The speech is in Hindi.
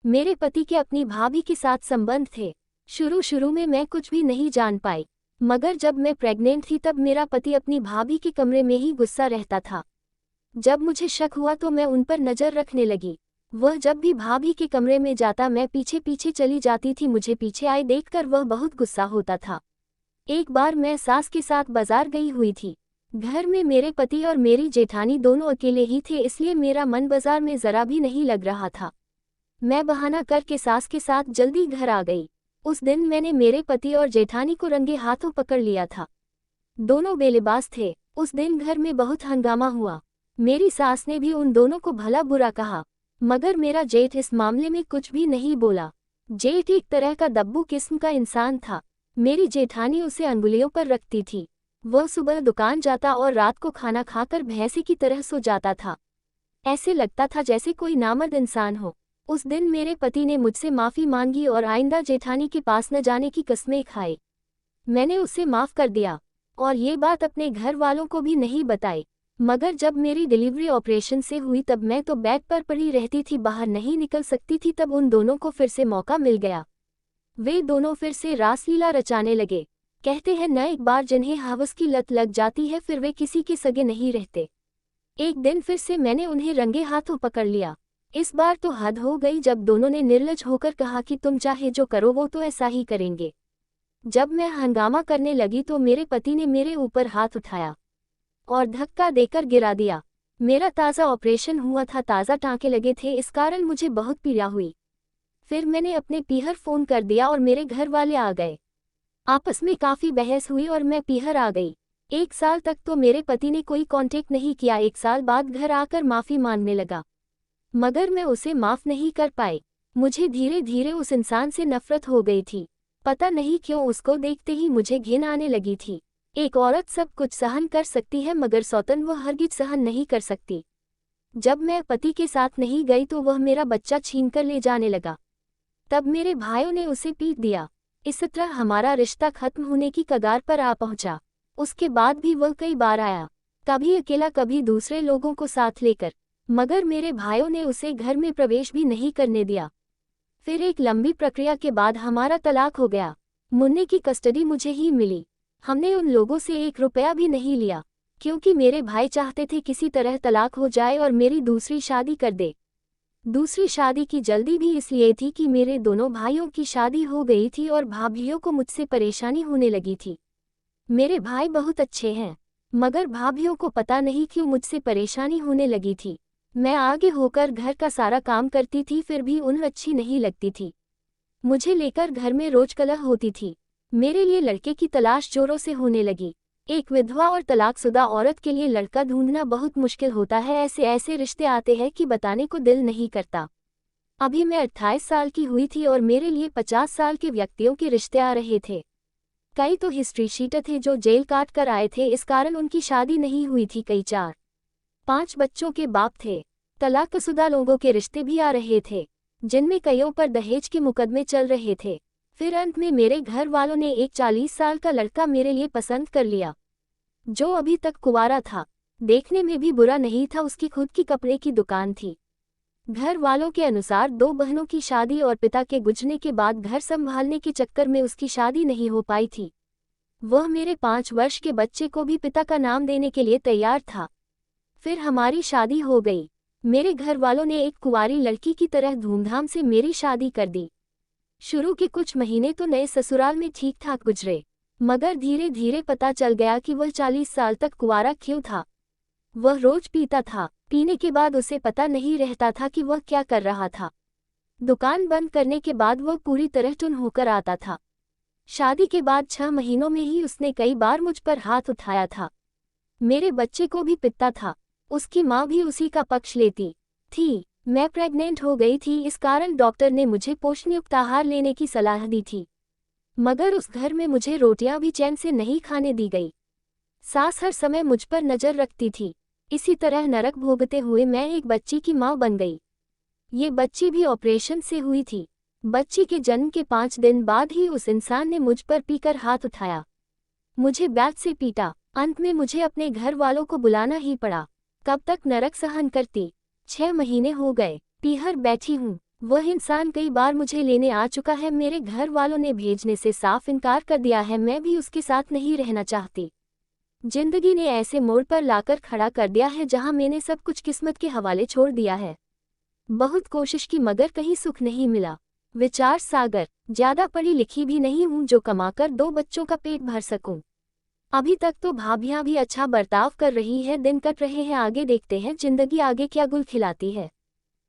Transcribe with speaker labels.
Speaker 1: मेरे पति के अपनी भाभी के साथ संबंध थे। शुरू शुरू में मैं कुछ भी नहीं जान पाई, मगर जब मैं प्रेग्नेंट थी तब मेरा पति अपनी भाभी के कमरे में ही गुस्सा रहता था। जब मुझे शक हुआ तो मैं उन पर नज़र रखने लगी। वह जब भी भाभी के कमरे में जाता मैं पीछे पीछे चली जाती थी। मुझे पीछे आए देखकर वह बहुत गुस्सा होता था। एक बार मैं सास के साथ बाजार गई हुई थी। घर में मेरे पति और मेरी जेठानी दोनों अकेले ही थे, इसलिए मेरा मन बाजार में जरा भी नहीं लग रहा था। मैं बहाना करके सास के साथ जल्दी घर आ गई। उस दिन मैंने मेरे पति और जेठानी को रंगे हाथों पकड़ लिया था। दोनों बेलिबास थे। उस दिन घर में बहुत हंगामा हुआ। मेरी सास ने भी उन दोनों को भला बुरा कहा, मगर मेरा जेठ इस मामले में कुछ भी नहीं बोला। जेठ एक तरह का दब्बू किस्म का इंसान था। मेरी जेठानी उसे अंगुलियों पर रखती थी। वह सुबह दुकान जाता और रात को खाना खाकर भैंसे की तरह सो जाता था। ऐसे लगता था जैसे कोई नामर्द इंसान हो। उस दिन मेरे पति ने मुझसे माफ़ी मांगी और आइंदा जेठानी के पास न जाने की कस्में खाई। मैंने उसे माफ़ कर दिया और ये बात अपने घर वालों को भी नहीं बताई। मगर जब मेरी डिलीवरी ऑपरेशन से हुई तब मैं तो बेड पर पड़ी रहती थी, बाहर नहीं निकल सकती थी। तब उन दोनों को फिर से मौका मिल गया। वे दोनों फिर से रासलीला रचाने लगे। कहते हैं न, एक बार जिन्हें हवस की लत लग जाती है फिर वे किसी के सगे नहीं रहते। एक दिन फिर से मैंने उन्हें रंगे हाथों पकड़ लिया। इस बार तो हद हो गई जब दोनों ने निर्लज होकर कहा कि तुम चाहे जो करो वो तो ऐसा ही करेंगे। जब मैं हंगामा करने लगी तो मेरे पति ने मेरे ऊपर हाथ उठाया और धक्का देकर गिरा दिया। मेरा ताज़ा ऑपरेशन हुआ था, ताज़ा टाँके लगे थे, इस कारण मुझे बहुत पीड़ा हुई। फिर मैंने अपने पीहर फ़ोन कर दिया और मेरे घर वाले आ गए। आपस में काफ़ी बहस हुई और मैं पीहर आ गई। 1 साल तक तो मेरे पति ने कोई कांटेक्ट नहीं किया। 1 साल बाद घर आकर माफ़ी मांगने लगा, मगर मैं उसे माफ़ नहीं कर पाई। मुझे धीरे धीरे उस इंसान से नफरत हो गई थी। पता नहीं क्यों उसको देखते ही मुझे घिन आने लगी थी। एक औरत सब कुछ सहन कर सकती है, मगर सौतन वह हरगिज सहन नहीं कर सकती। जब मैं पति के साथ नहीं गई तो वह मेरा बच्चा छीनकर ले जाने लगा। तब मेरे भाइयों ने उसे पीट दिया। इस तरह हमारा रिश्ता खत्म होने की कगार पर आ पहुंचा। उसके बाद भी वह कई बार आया, कभी अकेला कभी दूसरे लोगों को साथ लेकर, मगर मेरे भाइयों ने उसे घर में प्रवेश भी नहीं करने दिया। फिर एक लंबी प्रक्रिया के बाद हमारा तलाक हो गया। मुन्ने की कस्टडी मुझे ही मिली। हमने उन लोगों से 1 रुपया भी नहीं लिया, क्योंकि मेरे भाई चाहते थे किसी तरह तलाक हो जाए और मेरी दूसरी शादी कर दे। दूसरी शादी की जल्दी भी इसलिए थी कि मेरे दोनों भाइयों की शादी हो गई थी और भाभियों को मुझसे परेशानी होने लगी थी। मेरे भाई बहुत अच्छे हैं, मगर भाभियों को पता नहीं क्यों मुझसे परेशानी होने लगी थी। मैं आगे होकर घर का सारा काम करती थी, फिर भी उन्हें अच्छी नहीं लगती थी। मुझे लेकर घर में रोज कलह होती थी। मेरे लिए लड़के की तलाश जोरों से होने लगी। एक विधवा और तलाकशुदा औरत के लिए लड़का ढूंढना बहुत मुश्किल होता है। ऐसे ऐसे रिश्ते आते हैं कि बताने को दिल नहीं करता। अभी मैं 28 साल की हुई थी और मेरे लिए 50 साल के व्यक्तियों के रिश्ते आ रहे थे। कई तो हिस्ट्री शीटर थे जो जेल काट कर आए थे, इस कारण उनकी शादी नहीं हुई थी। कई 4-5 बच्चों के बाप थे। तलाकशुदा लोगों के रिश्ते भी आ रहे थे, जिनमें कईयों पर दहेज के मुकदमे चल रहे थे। फिर अंत में मेरे घर वालों ने एक 40 साल का लड़का मेरे लिए पसंद कर लिया, जो अभी तक कुंवारा था। देखने में भी बुरा नहीं था, उसकी खुद की कपड़े की दुकान थी। घर वालों के अनुसार 2 बहनों की शादी और पिता के गुजरने के बाद घर संभालने के चक्कर में उसकी शादी नहीं हो पाई थी। वह मेरे 5 वर्ष के बच्चे को भी पिता का नाम देने के लिए तैयार था। फिर हमारी शादी हो गई। मेरे घर वालों ने एक कुंवारी लड़की की तरह धूमधाम से मेरी शादी कर दी। शुरू के कुछ महीने तो नए ससुराल में ठीक ठाक गुजरे, मगर धीरे धीरे पता चल गया कि वह 40 साल तक कुंवारा क्यों था। वह रोज पीता था। पीने के बाद उसे पता नहीं रहता था कि वह क्या कर रहा था। दुकान बंद करने के बाद वह पूरी तरह टुन होकर आता था। शादी के बाद 6 महीनों में ही उसने कई बार मुझ पर हाथ उठाया था। मेरे बच्चे को भी पिटता था। उसकी माँ भी उसी का पक्ष लेती थी। मैं प्रेग्नेंट हो गई थी, इस कारण डॉक्टर ने मुझे पोषणयुक्त आहार लेने की सलाह दी थी, मगर उस घर में मुझे रोटियां भी चैन से नहीं खाने दी गई। सास हर समय मुझ पर नजर रखती थी। इसी तरह नरक भोगते हुए मैं एक बच्ची की माँ बन गई। ये बच्ची भी ऑपरेशन से हुई थी। बच्ची के जन्म के 5 दिन बाद ही उस इंसान ने मुझ पर पीकर हाथ उठाया, मुझे बैट से पीटा। अंत में मुझे अपने घर वालों को बुलाना ही पड़ा। कब तक नरक सहन करती। 6 महीने हो गए, पीहर बैठी हूँ। वह इंसान कई बार मुझे लेने आ चुका है, मेरे घर वालों ने भेजने से साफ इनकार कर दिया है, मैं भी उसके साथ नहीं रहना चाहती। जिंदगी ने ऐसे मोड़ पर लाकर खड़ा कर दिया है जहां मैंने सब कुछ किस्मत के हवाले छोड़ दिया है। बहुत कोशिश की मगर कहीं सुख नहीं मिला। विचार सागर, ज्यादा पढ़ी लिखी भी नहीं हूं जो कमाकर 2 बच्चों का पेट भर सकूं। अभी तक तो भाभियां भी अच्छा बर्ताव कर रही है, दिन कट रहे हैं, आगे देखते हैं जिंदगी आगे क्या गुल खिलाती है।